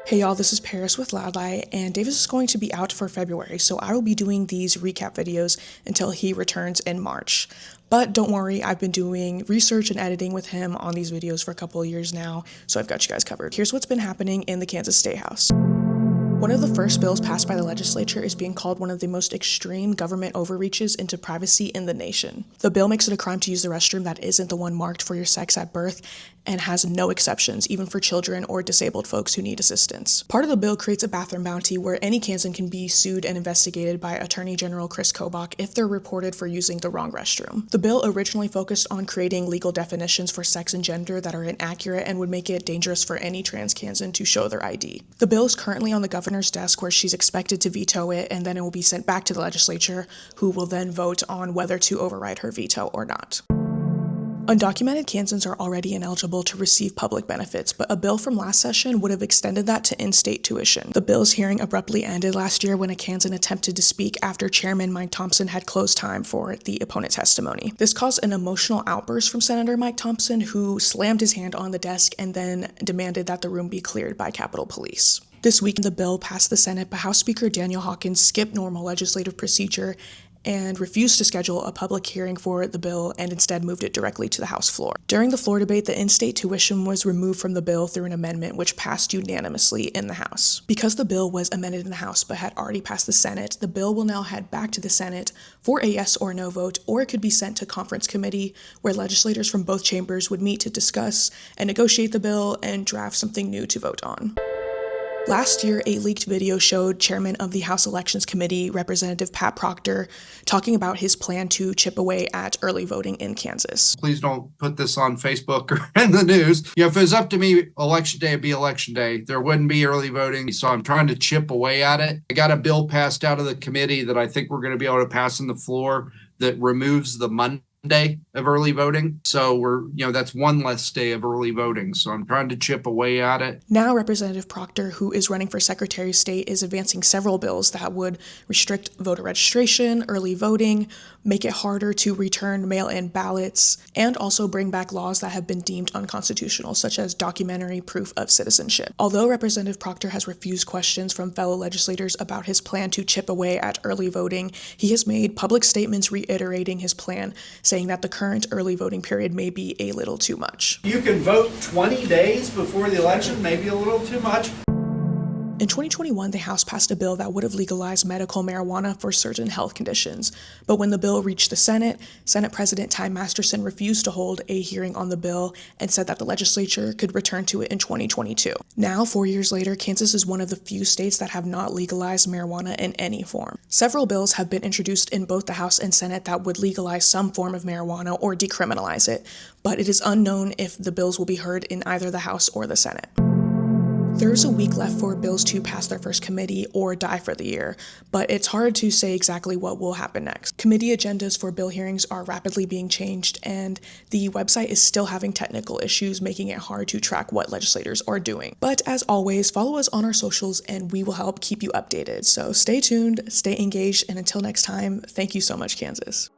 Hey y'all, this is Paris with Loudlight, and Davis is going to be out for February, so I will be doing these recap videos until he returns in March. But don't worry, I've been doing research and editing with him on these videos for a couple of years now, so I've got you guys covered. Here's what's been happening in the Kansas State House. One of the first bills passed by the legislature is being called one of the most extreme government overreaches into privacy in the nation. The bill makes it a crime to use the restroom that isn't the one marked for your sex at birth and has no exceptions, even for children or disabled folks who need assistance. Part of the bill creates a bathroom bounty where any Kansan can be sued and investigated by Attorney General Chris Kobach if they're reported for using the wrong restroom. The bill originally focused on creating legal definitions for sex and gender that are inaccurate and would make it dangerous for any trans Kansan to show their ID. The bill is currently on the governor's desk where she's expected to veto it, and then it will be sent back to the legislature, who will then vote on whether to override her veto or not. Undocumented Kansans are already ineligible to receive public benefits, but a bill from last session would have extended that to in-state tuition. The bill's hearing abruptly ended last year when a Kansan attempted to speak after Chairman Mike Thompson had closed time for the opponent testimony. This caused an emotional outburst from Senator Mike Thompson, who slammed his hand on the desk and then demanded that the room be cleared by Capitol Police. This week, the bill passed the Senate, but House Speaker Daniel Hawkins skipped normal legislative procedure and refused to schedule a public hearing for the bill and instead moved it directly to the House floor. During the floor debate, the in-state tuition was removed from the bill through an amendment which passed unanimously in the House. Because the bill was amended in the House but had already passed the Senate, the bill will now head back to the Senate for a yes or no vote, or it could be sent to conference committee where legislators from both chambers would meet to discuss and negotiate the bill and draft something new to vote on. Last year, a leaked video showed Chairman of the House Elections Committee, Representative Pat Proctor, talking about his plan to chip away at early voting in Kansas. Please don't put this on Facebook or in the news. If it was up to me, election day would be election day. There wouldn't be early voting, so I'm trying to chip away at it. I got a bill passed out of the committee that I think we're going to be able to pass on the floor that removes the Monday of early voting. So that's one less day of early voting. So I'm trying to chip away at it. Now Representative Proctor, who is running for Secretary of State, is advancing several bills that would restrict voter registration, early voting, make it harder to return mail-in ballots, and also bring back laws that have been deemed unconstitutional, such as documentary proof of citizenship. Although Representative Proctor has refused questions from fellow legislators about his plan to chip away at early voting, he has made public statements reiterating his plan, saying that the current early voting period may be a little too much. You can vote 20 days before the election, maybe a little too much. In 2021, the House passed a bill that would have legalized medical marijuana for certain health conditions. But when the bill reached the Senate, Senate President Ty Masterson refused to hold a hearing on the bill and said that the legislature could return to it in 2022. Now, 4 years later, Kansas is one of the few states that have not legalized marijuana in any form. Several bills have been introduced in both the House and Senate that would legalize some form of marijuana or decriminalize it, but it is unknown if the bills will be heard in either the House or the Senate. There's a week left for bills to pass their first committee or die for the year, but it's hard to say exactly what will happen next. Committee agendas for bill hearings are rapidly being changed, and the website is still having technical issues, making it hard to track what legislators are doing. But as always, follow us on our socials and we will help keep you updated. So stay tuned, stay engaged, and until next time, thank you so much, Kansas.